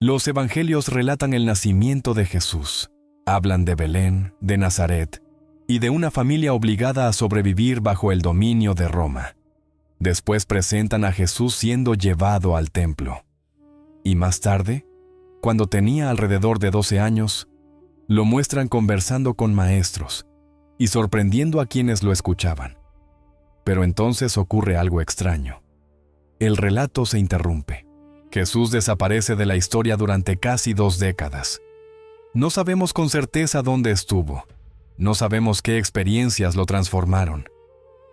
Los evangelios relatan el nacimiento de Jesús. Hablan de Belén, de Nazaret y de una familia obligada a sobrevivir bajo el dominio de Roma. Después presentan a Jesús siendo llevado al templo. Y más tarde, cuando tenía alrededor de 12 años, lo muestran conversando con maestros y sorprendiendo a quienes lo escuchaban. Pero entonces ocurre algo extraño. El relato se interrumpe. Jesús desaparece de la historia durante casi 2 décadas. No sabemos con certeza dónde estuvo. No sabemos qué experiencias lo transformaron,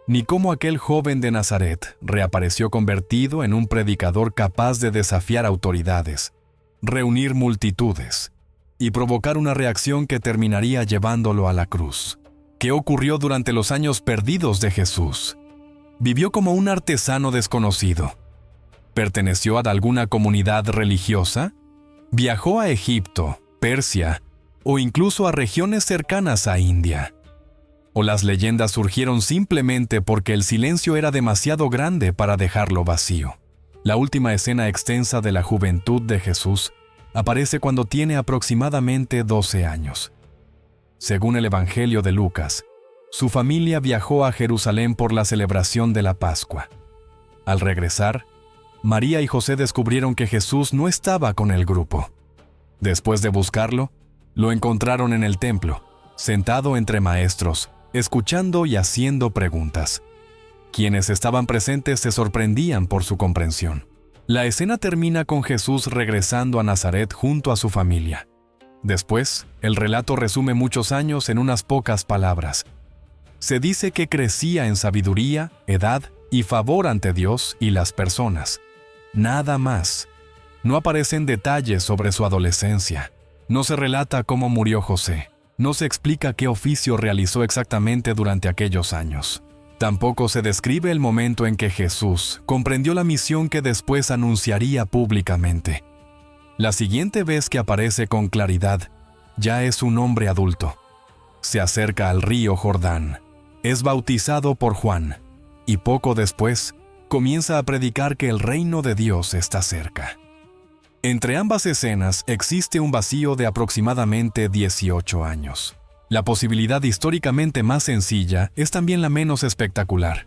ni cómo aquel joven de Nazaret reapareció convertido en un predicador capaz de desafiar autoridades, reunir multitudes y provocar una reacción que terminaría llevándolo a la cruz. ¿Qué ocurrió durante los años perdidos de Jesús? ¿Vivió como un artesano desconocido? ¿Perteneció a alguna comunidad religiosa? ¿Viajó a Egipto, Persia o incluso a regiones cercanas a India? ¿O las leyendas surgieron simplemente porque el silencio era demasiado grande para dejarlo vacío? La última escena extensa de la juventud de Jesús aparece cuando tiene aproximadamente 12 años. Según el Evangelio de Lucas, su familia viajó a Jerusalén por la celebración de la Pascua. Al regresar, María y José descubrieron que Jesús no estaba con el grupo. Después de buscarlo, lo encontraron en el templo, sentado entre maestros, escuchando y haciendo preguntas. Quienes estaban presentes se sorprendían por su comprensión. La escena termina con Jesús regresando a Nazaret junto a su familia. Después, el relato resume muchos años en unas pocas palabras. Se dice que crecía en sabiduría, edad y favor ante Dios y las personas. Nada más. No aparecen detalles sobre su adolescencia. No se relata cómo murió José. No se explica qué oficio realizó exactamente durante aquellos años. Tampoco se describe el momento en que Jesús comprendió la misión que después anunciaría públicamente. La siguiente vez que aparece con claridad, ya es un hombre adulto. Se acerca al río Jordán. Es bautizado por Juan. Y poco después, comienza a predicar que el reino de Dios está cerca. Entre ambas escenas existe un vacío de aproximadamente 18 años. La posibilidad históricamente más sencilla es también la menos espectacular.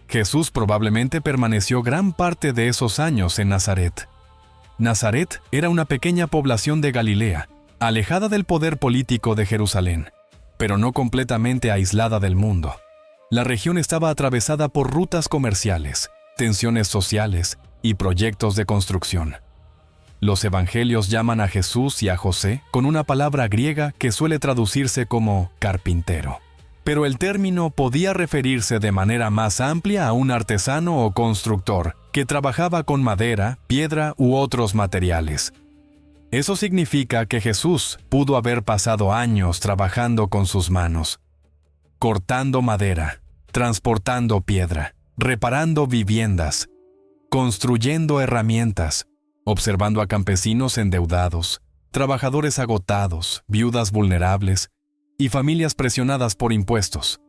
Jesús probablemente permaneció gran parte de esos años en Nazaret. Nazaret era una pequeña población de Galilea, alejada del poder político de Jerusalén, pero no completamente aislada del mundo. La región estaba atravesada por rutas comerciales, tensiones sociales y proyectos de construcción. Los evangelios llaman a Jesús y a José con una palabra griega que suele traducirse como carpintero. Pero el término podía referirse de manera más amplia a un artesano o constructor que trabajaba con madera, piedra u otros materiales. Eso significa que Jesús pudo haber pasado años trabajando con sus manos, cortando madera, transportando piedra, reparando viviendas, construyendo herramientas, observando a campesinos endeudados, trabajadores agotados, viudas vulnerables y familias presionadas por impuestos.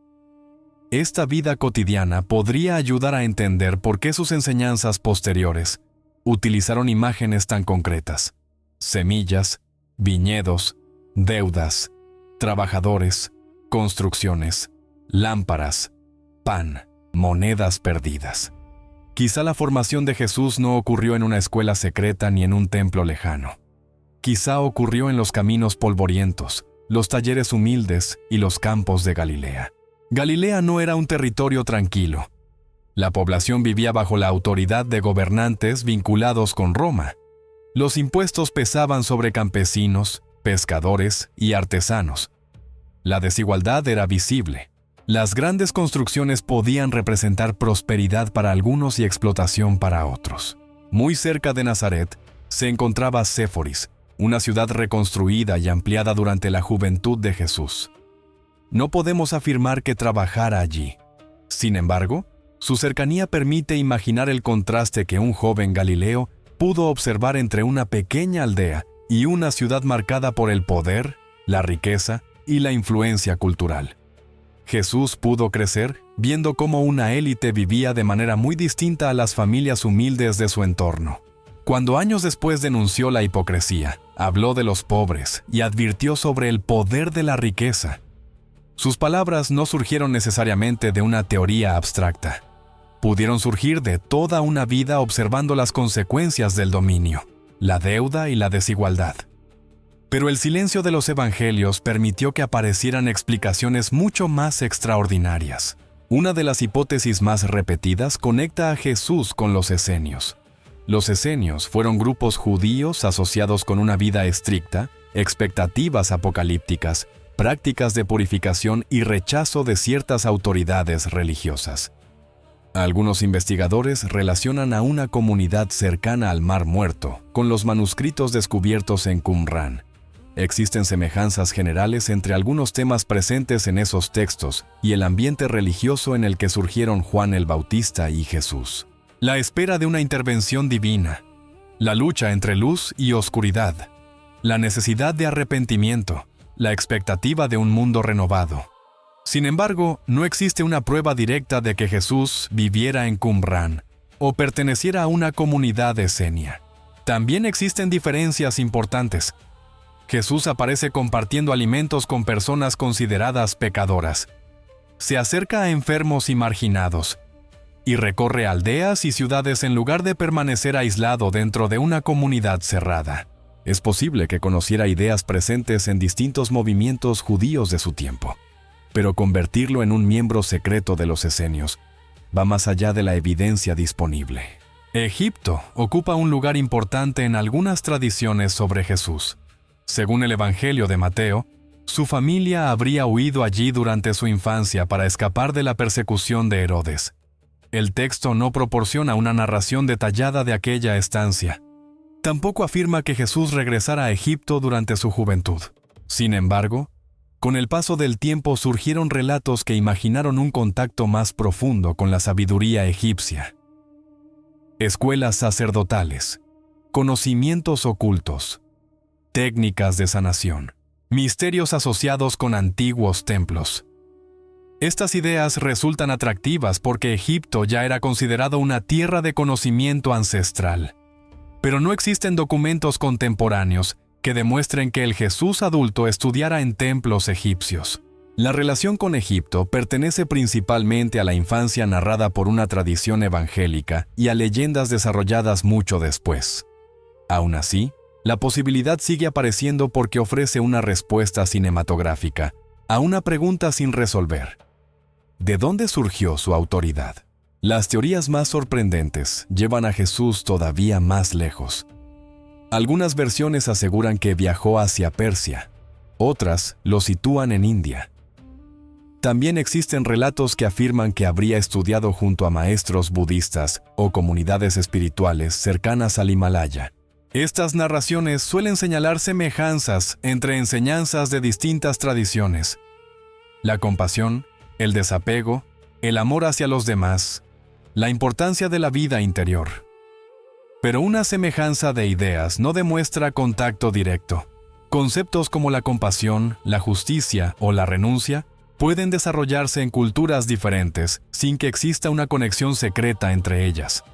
Esta vida cotidiana podría ayudar a entender por qué sus enseñanzas posteriores utilizaron imágenes tan concretas: semillas, viñedos, deudas, trabajadores, construcciones, lámparas, pan, monedas perdidas. Quizá la formación de Jesús no ocurrió en una escuela secreta ni en un templo lejano. Quizá ocurrió en los caminos polvorientos, los talleres humildes y los campos de Galilea. Galilea no era un territorio tranquilo. La población vivía bajo la autoridad de gobernantes vinculados con Roma. Los impuestos pesaban sobre campesinos, pescadores y artesanos. La desigualdad era visible. Las grandes construcciones podían representar prosperidad para algunos y explotación para otros. Muy cerca de Nazaret se encontraba Séforis, una ciudad reconstruida y ampliada durante la juventud de Jesús. No podemos afirmar que trabajara allí. Sin embargo, su cercanía permite imaginar el contraste que un joven galileo pudo observar entre una pequeña aldea y una ciudad marcada por el poder, la riqueza y la influencia cultural. Jesús pudo crecer viendo cómo una élite vivía de manera muy distinta a las familias humildes de su entorno. Cuando años después denunció la hipocresía, habló de los pobres y advirtió sobre el poder de la riqueza. Sus palabras no surgieron necesariamente de una teoría abstracta. Pudieron surgir de toda una vida observando las consecuencias del dominio, la deuda y la desigualdad. Pero el silencio de los evangelios permitió que aparecieran explicaciones mucho más extraordinarias. Una de las hipótesis más repetidas conecta a Jesús con los esenios. Los esenios fueron grupos judíos asociados con una vida estricta, expectativas apocalípticas, prácticas de purificación y rechazo de ciertas autoridades religiosas. Algunos investigadores relacionan a una comunidad cercana al Mar Muerto con los manuscritos descubiertos en Qumrán. Existen semejanzas generales entre algunos temas presentes en esos textos y el ambiente religioso en el que surgieron Juan el Bautista y Jesús. La espera de una intervención divina, la lucha entre luz y oscuridad, la necesidad de arrepentimiento, la expectativa de un mundo renovado. Sin embargo, no existe una prueba directa de que Jesús viviera en Qumrán o perteneciera a una comunidad esenia. También existen diferencias importantes. Jesús aparece compartiendo alimentos con personas consideradas pecadoras. Se acerca a enfermos y marginados, y recorre aldeas y ciudades en lugar de permanecer aislado dentro de una comunidad cerrada. Es posible que conociera ideas presentes en distintos movimientos judíos de su tiempo, pero convertirlo en un miembro secreto de los esenios va más allá de la evidencia disponible. Egipto ocupa un lugar importante en algunas tradiciones sobre Jesús. Según el Evangelio de Mateo, su familia habría huido allí durante su infancia para escapar de la persecución de Herodes. El texto no proporciona una narración detallada de aquella estancia. Tampoco afirma que Jesús regresara a Egipto durante su juventud. Sin embargo, con el paso del tiempo surgieron relatos que imaginaron un contacto más profundo con la sabiduría egipcia. Escuelas sacerdotales, conocimientos ocultos, técnicas de sanación, misterios asociados con antiguos templos. Estas ideas resultan atractivas porque Egipto ya era considerado una tierra de conocimiento ancestral. Pero no existen documentos contemporáneos que demuestren que el Jesús adulto estudiara en templos egipcios. La relación con Egipto pertenece principalmente a la infancia narrada por una tradición evangélica y a leyendas desarrolladas mucho después. Aún así, la posibilidad sigue apareciendo porque ofrece una respuesta cinematográfica a una pregunta sin resolver. ¿De dónde surgió su autoridad? Las teorías más sorprendentes llevan a Jesús todavía más lejos. Algunas versiones aseguran que viajó hacia Persia, otras lo sitúan en India. También existen relatos que afirman que habría estudiado junto a maestros budistas o comunidades espirituales cercanas al Himalaya. Estas narraciones suelen señalar semejanzas entre enseñanzas de distintas tradiciones. La compasión, el desapego, el amor hacia los demás, la importancia de la vida interior. Pero una semejanza de ideas no demuestra contacto directo. Conceptos como la compasión, la justicia o la renuncia pueden desarrollarse en culturas diferentes sin que exista una conexión secreta entre ellas.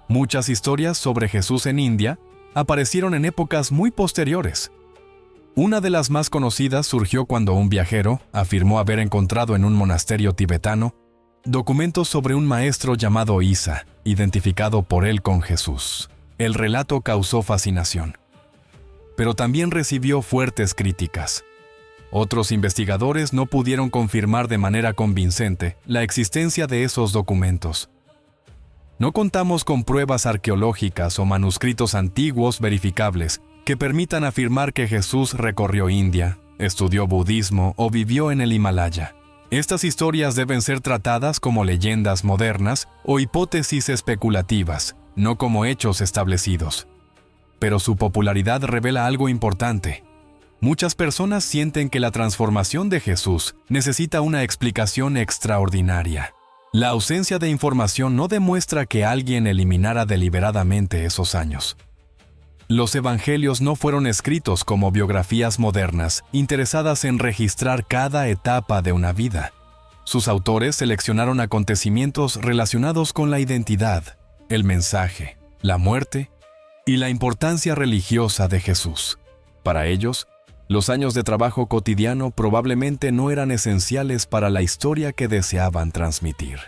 Muchas historias sobre Jesús en India aparecieron en épocas muy posteriores. Una de las más conocidas surgió cuando un viajero afirmó haber encontrado en un monasterio tibetano documentos sobre un maestro llamado Isa, identificado por él con Jesús. El relato causó fascinación, pero también recibió fuertes críticas. Otros investigadores no pudieron confirmar de manera convincente la existencia de esos documentos. No contamos con pruebas arqueológicas o manuscritos antiguos verificables que permitan afirmar que Jesús recorrió India, estudió budismo o vivió en el Himalaya. Estas historias deben ser tratadas como leyendas modernas o hipótesis especulativas, no como hechos establecidos. Pero su popularidad revela algo importante. Muchas personas sienten que la transformación de Jesús necesita una explicación extraordinaria. La ausencia de información no demuestra que alguien eliminara deliberadamente esos años. Los evangelios no fueron escritos como biografías modernas, interesadas en registrar cada etapa de una vida. Sus autores seleccionaron acontecimientos relacionados con la identidad, el mensaje, la muerte y la importancia religiosa de Jesús. Para ellos, los años de trabajo cotidiano probablemente no eran esenciales para la historia que deseaban transmitir.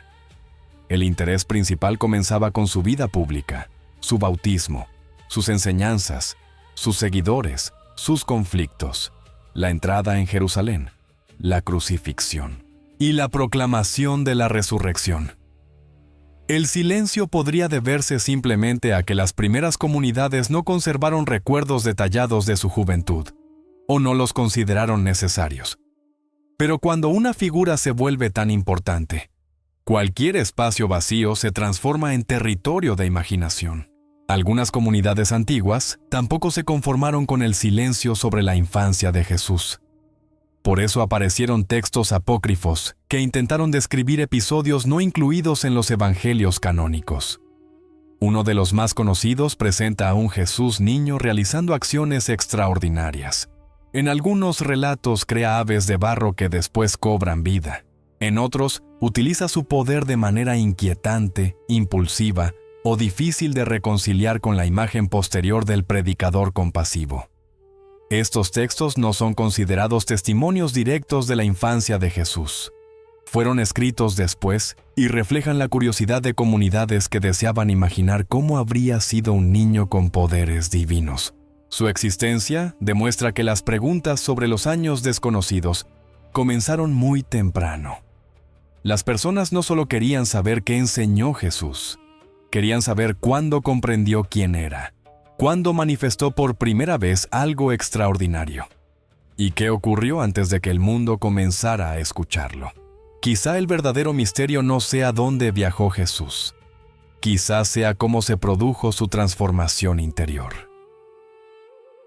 El interés principal comenzaba con su vida pública, su bautismo, sus enseñanzas, sus seguidores, sus conflictos, la entrada en Jerusalén, la crucifixión y la proclamación de la resurrección. El silencio podría deberse simplemente a que las primeras comunidades no conservaron recuerdos detallados de su juventud, o no los consideraron necesarios. Pero cuando una figura se vuelve tan importante, cualquier espacio vacío se transforma en territorio de imaginación. Algunas comunidades antiguas tampoco se conformaron con el silencio sobre la infancia de Jesús. Por eso aparecieron textos apócrifos que intentaron describir episodios no incluidos en los evangelios canónicos. Uno de los más conocidos presenta a un Jesús niño realizando acciones extraordinarias. En algunos relatos crea aves de barro que después cobran vida. En otros, utiliza su poder de manera inquietante, impulsiva o difícil de reconciliar con la imagen posterior del predicador compasivo. Estos textos no son considerados testimonios directos de la infancia de Jesús. Fueron escritos después y reflejan la curiosidad de comunidades que deseaban imaginar cómo habría sido un niño con poderes divinos. Su existencia demuestra que las preguntas sobre los años desconocidos comenzaron muy temprano. Las personas no solo querían saber qué enseñó Jesús, querían saber cuándo comprendió quién era, cuándo manifestó por primera vez algo extraordinario, y qué ocurrió antes de que el mundo comenzara a escucharlo. Quizá el verdadero misterio no sea dónde viajó Jesús, quizá sea cómo se produjo su transformación interior.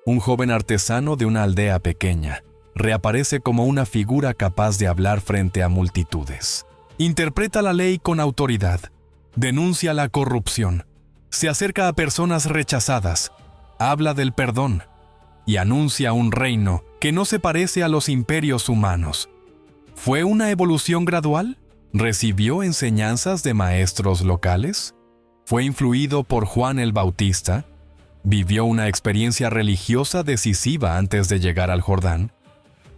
Un joven artesano de una aldea pequeña reaparece como una figura capaz de hablar frente a multitudes. Interpreta la ley con autoridad, denuncia la corrupción, se acerca a personas rechazadas, habla del perdón y anuncia un reino que no se parece a los imperios humanos. ¿Fue una evolución gradual? ¿Recibió enseñanzas de maestros locales? ¿Fue influido por Juan el Bautista? ¿Vivió una experiencia religiosa decisiva antes de llegar al Jordán?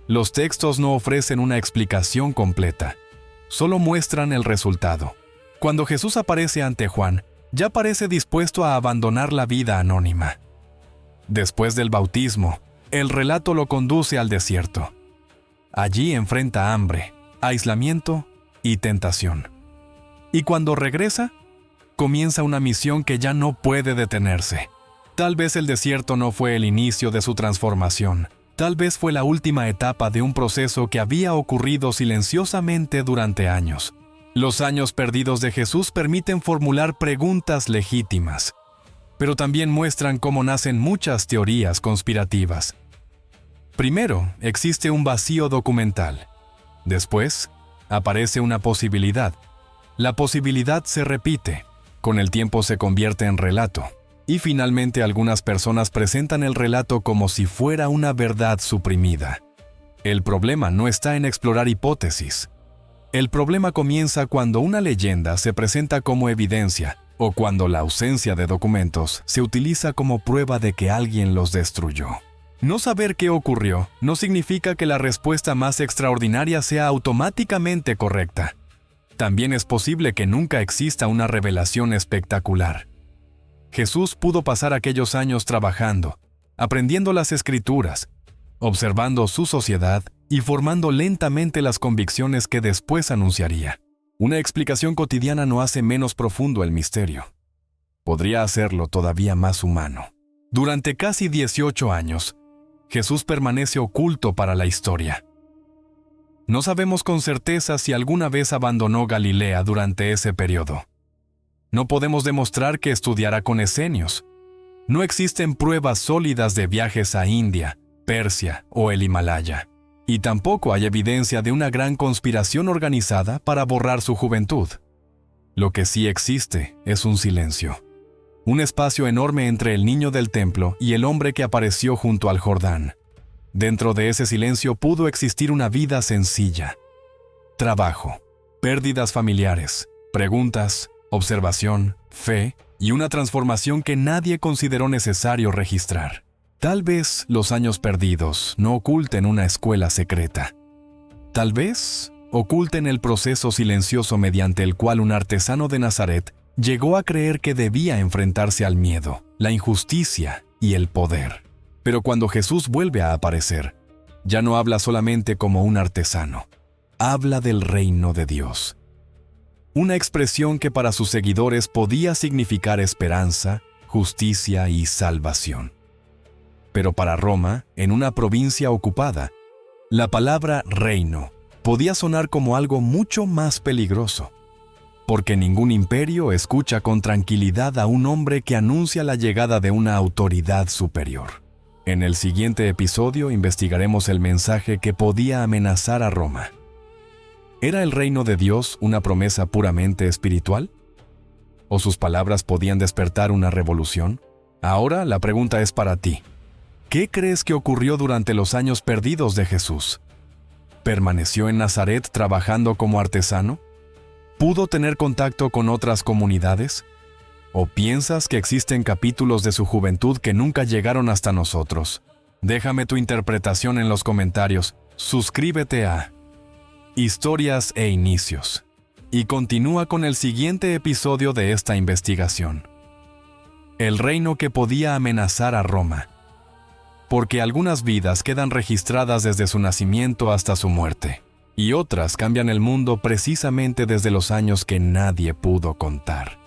Los textos no ofrecen una explicación completa, solo muestran el resultado. Cuando Jesús aparece ante Juan, ya parece dispuesto a abandonar la vida anónima. Después del bautismo, el relato lo conduce al desierto. Allí enfrenta hambre, aislamiento y tentación. Y cuando regresa, comienza una misión que ya no puede detenerse. Tal vez el desierto no fue el inicio de su transformación. Tal vez fue la última etapa de un proceso que había ocurrido silenciosamente durante años. Los años perdidos de Jesús permiten formular preguntas legítimas, pero también muestran cómo nacen muchas teorías conspirativas. Primero, existe un vacío documental. Después, aparece una posibilidad. La posibilidad se repite, con el tiempo se convierte en relato. Y finalmente algunas personas presentan el relato como si fuera una verdad suprimida. El problema no está en explorar hipótesis. El problema comienza cuando una leyenda se presenta como evidencia o cuando la ausencia de documentos se utiliza como prueba de que alguien los destruyó. No saber qué ocurrió no significa que la respuesta más extraordinaria sea automáticamente correcta. También es posible que nunca exista una revelación espectacular. Jesús pudo pasar aquellos años trabajando, aprendiendo las Escrituras, observando su sociedad y formando lentamente las convicciones que después anunciaría. Una explicación cotidiana no hace menos profundo el misterio. Podría hacerlo todavía más humano. Durante casi 18 años, Jesús permanece oculto para la historia. No sabemos con certeza si alguna vez abandonó Galilea durante ese periodo. No podemos demostrar que estudiara con esenios. No existen pruebas sólidas de viajes a India, Persia o el Himalaya. Y tampoco hay evidencia de una gran conspiración organizada para borrar su juventud. Lo que sí existe es un silencio. Un espacio enorme entre el niño del templo y el hombre que apareció junto al Jordán. Dentro de ese silencio pudo existir una vida sencilla. Trabajo, pérdidas familiares, preguntas, observación, fe y una transformación que nadie consideró necesario registrar. Tal vez los años perdidos no oculten una escuela secreta. Tal vez oculten el proceso silencioso mediante el cual un artesano de Nazaret llegó a creer que debía enfrentarse al miedo, la injusticia y el poder. Pero cuando Jesús vuelve a aparecer, ya no habla solamente como un artesano, habla del reino de Dios. Una expresión que para sus seguidores podía significar esperanza, justicia y salvación. Pero para Roma, en una provincia ocupada, la palabra reino podía sonar como algo mucho más peligroso, porque ningún imperio escucha con tranquilidad a un hombre que anuncia la llegada de una autoridad superior. En el siguiente episodio investigaremos el mensaje que podía amenazar a Roma. ¿Era el reino de Dios una promesa puramente espiritual? ¿O sus palabras podían despertar una revolución? Ahora la pregunta es para ti. ¿Qué crees que ocurrió durante los años perdidos de Jesús? ¿Permaneció en Nazaret trabajando como artesano? ¿Pudo tener contacto con otras comunidades? ¿O piensas que existen capítulos de su juventud que nunca llegaron hasta nosotros? Déjame tu interpretación en los comentarios. Suscríbete a Historias e Inicios y continúa con el siguiente episodio de esta investigación. El reino que podía amenazar a Roma. Porque algunas vidas quedan registradas desde su nacimiento hasta su muerte, y otras cambian el mundo precisamente desde los años que nadie pudo contar.